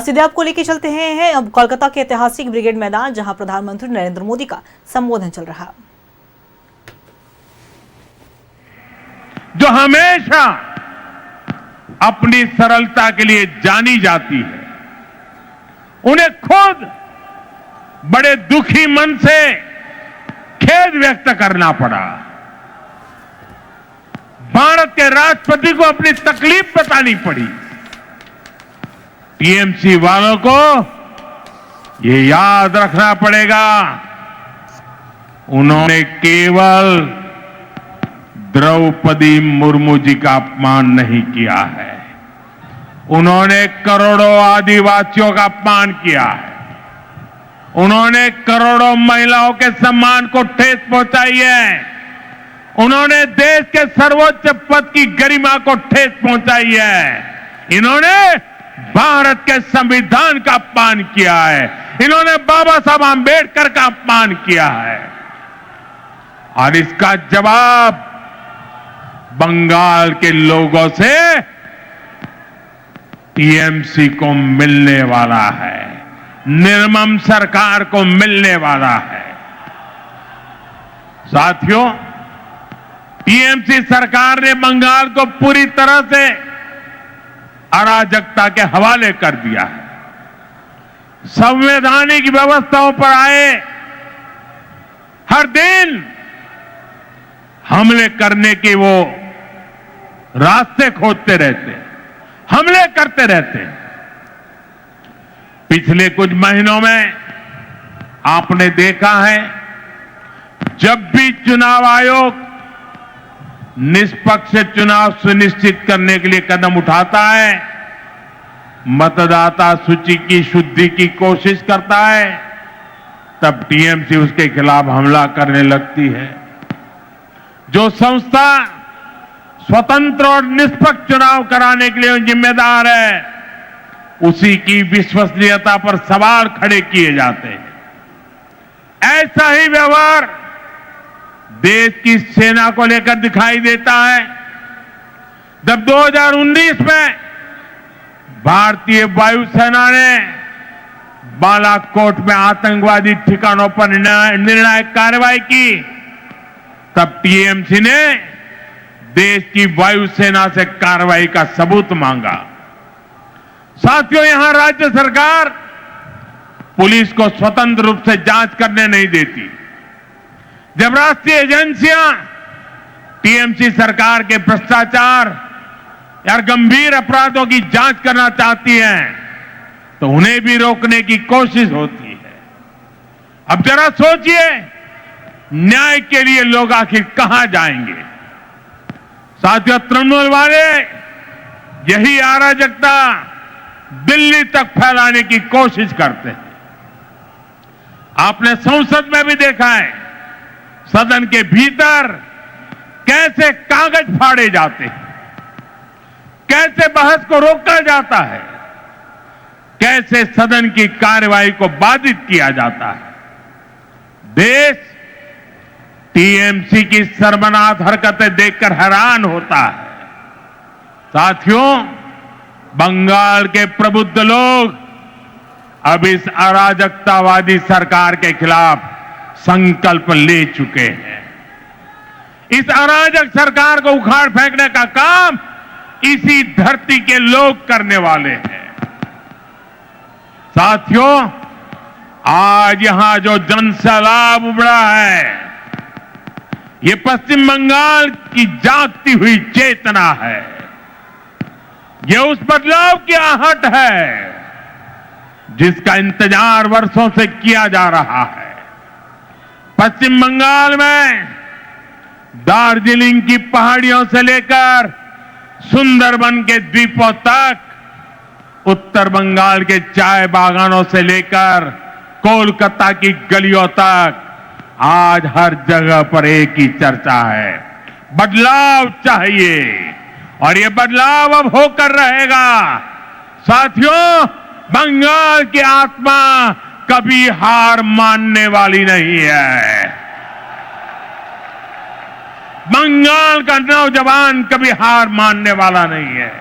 सीधे आपको लेके चलते हैं अब कोलकाता के ऐतिहासिक ब्रिगेड मैदान, जहां प्रधानमंत्री नरेंद्र मोदी का संबोधन चल रहा। जो हमेशा अपनी सरलता के लिए जानी जाती है, उन्हें खुद बड़े दुखी मन से खेद व्यक्त करना पड़ा। भारत के राष्ट्रपति को अपनी तकलीफ बतानी पड़ी। टीएमसी वालों को ये याद रखना पड़ेगा, उन्होंने केवल द्रौपदी मुर्मू जी का अपमान नहीं किया है, उन्होंने करोड़ों आदिवासियों का अपमान किया है, उन्होंने करोड़ों महिलाओं के सम्मान को ठेस पहुंचाई है, उन्होंने देश के सर्वोच्च पद की गरिमा को ठेस पहुंचाई है, इन्होंने भारत के संविधान का अपमान किया है, इन्होंने बाबा साहब आंबेडकर का अपमान किया है। और इसका जवाब बंगाल के लोगों से टीएमसी को मिलने वाला है, निर्मम सरकार को मिलने वाला है। साथियों, टीएमसी सरकार ने बंगाल को पूरी तरह से अराजकता के हवाले कर दिया है। संवैधानिक व्यवस्थाओं पर आए हर दिन हमले करने के वो रास्ते खोजते रहते, हमले करते रहते। पिछले कुछ महीनों में आपने देखा है, जब भी चुनाव आयोग निष्पक्ष चुनाव सुनिश्चित करने के लिए कदम उठाता है, मतदाता सूची की शुद्धि की कोशिश करता है, तब टीएमसी उसके खिलाफ हमला करने लगती है। जो संस्था स्वतंत्र और निष्पक्ष चुनाव कराने के लिए जिम्मेदार है, उसी की विश्वसनीयता पर सवाल खड़े किए जाते हैं। ऐसा ही व्यवहार देश की सेना को लेकर दिखाई देता है। जब 2019 में भारतीय वायुसेना ने बालाकोट में आतंकवादी ठिकानों पर निर्णायक कार्रवाई की, तब टीएमसी ने देश की वायुसेना से कार्रवाई का सबूत मांगा। साथियों, यहां राज्य सरकार पुलिस को स्वतंत्र रूप से जांच करने नहीं देती। जब राष्ट्रीय एजेंसियां टीएमसी सरकार के भ्रष्टाचार या गंभीर अपराधों की जांच करना चाहती हैं, तो उन्हें भी रोकने की कोशिश होती है। अब जरा सोचिए, न्याय के लिए लोग आखिर कहां जाएंगे? साथियों, तृणमूल वाले यही अराजकता दिल्ली तक फैलाने की कोशिश करते हैं। आपने संसद में भी देखा है, सदन के भीतर कैसे कागज फाड़े जाते हैं, कैसे बहस को रोका जाता है, कैसे सदन की कार्यवाही को बाधित किया जाता है। देश टीएमसी की शर्मनाक हरकतें देखकर हैरान होता है। साथियों, बंगाल के प्रबुद्ध लोग अब इस अराजकतावादी सरकार के खिलाफ संकल्प ले चुके हैं। इस अराजक सरकार को उखाड़ फेंकने का काम इसी धरती के लोग करने वाले हैं। साथियों, आज यहां जो जनसैलाब उमड़ा है, ये पश्चिम बंगाल की जागती हुई चेतना है। ये उस बदलाव की आहट है जिसका इंतजार वर्षों से किया जा रहा है। पश्चिम बंगाल में दार्जिलिंग की पहाड़ियों से लेकर सुंदरबन के द्वीपों तक, उत्तर बंगाल के चाय बागानों से लेकर कोलकाता की गलियों तक, आज हर जगह पर एक ही चर्चा है, बदलाव चाहिए। और ये बदलाव अब होकर रहेगा। साथियों, बंगाल की आत्मा कभी हार मानने वाली नहीं है। बंगाल का नौजवान कभी हार मानने वाला नहीं है।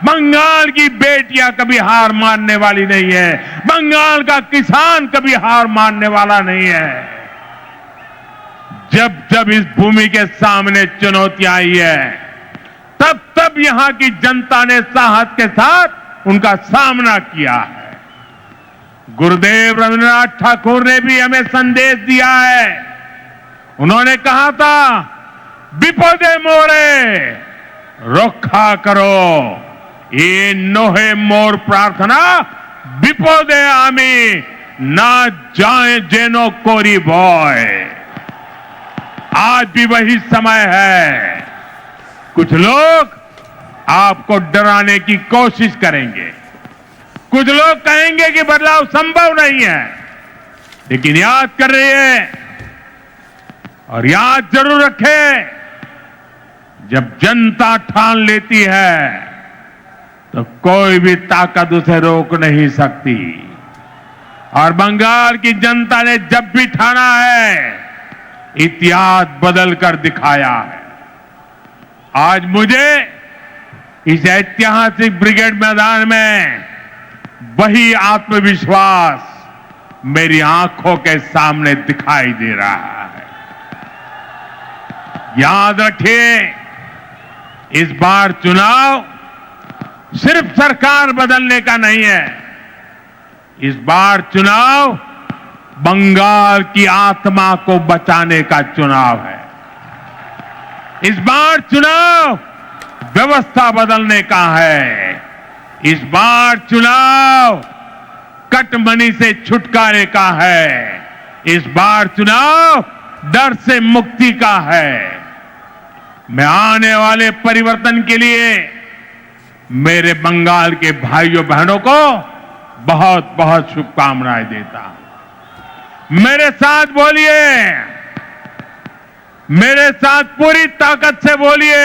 बंगाल की बेटियां कभी हार मानने वाली नहीं है, बंगाल का किसान कभी हार मानने वाला नहीं है। जब जब इस भूमि के सामने चुनौतियां आई है, तब तब यहां की जनता ने साहस के साथ उनका सामना किया है। गुरुदेव रविन्द्रनाथ ठाकुर ने भी हमें संदेश दिया है। उन्होंने कहा था, विपदे मोरे रक्षा करो, ये नोहे मोर प्रार्थना विपदे आमी ना जाए जेनो कोरी बॉय। आज भी वही समय है। कुछ लोग आपको डराने की कोशिश करेंगे, कुछ लोग कहेंगे कि बदलाव संभव नहीं है, लेकिन याद कर रहिए और याद जरूर रखें, जब जनता ठान लेती है तो कोई भी ताकत उसे रोक नहीं सकती। और बंगाल की जनता ने जब भी ठाना है, इतिहास बदल कर दिखाया है। आज मुझे इस ऐतिहासिक ब्रिगेड मैदान में वही आत्मविश्वास मेरी आंखों के सामने दिखाई दे रहा है। याद रखिए, इस बार चुनाव सिर्फ सरकार बदलने का नहीं है, इस बार चुनाव बंगाल की आत्मा को बचाने का चुनाव है। इस बार चुनाव व्यवस्था बदलने का है। इस बार चुनाव कटमनी से छुटकारे का है। इस बार चुनाव डर से मुक्ति का है। मैं आने वाले परिवर्तन के लिए मेरे बंगाल के भाइयों बहनों को बहुत बहुत शुभकामनाएं देता हूं। मेरे साथ बोलिए, मेरे साथ पूरी ताकत से बोलिए,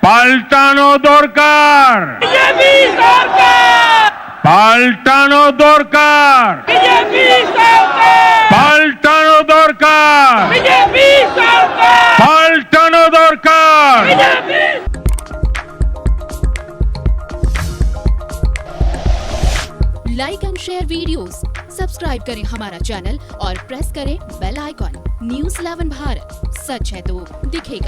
पाल्टानो दोरकार, बीजेपी सरकार, पाल्टानो दोरकार, बीजेपी सरकार, पाल्टानो दोरकार, बीजेपी सरकार, पाल्टानो दोरकार। BJP. Like and share videos, subscribe करें हमारा चैनल और प्रेस करें बेल आइकॉन। न्यूज़ 11 भारत, सच है तो दिखेगा।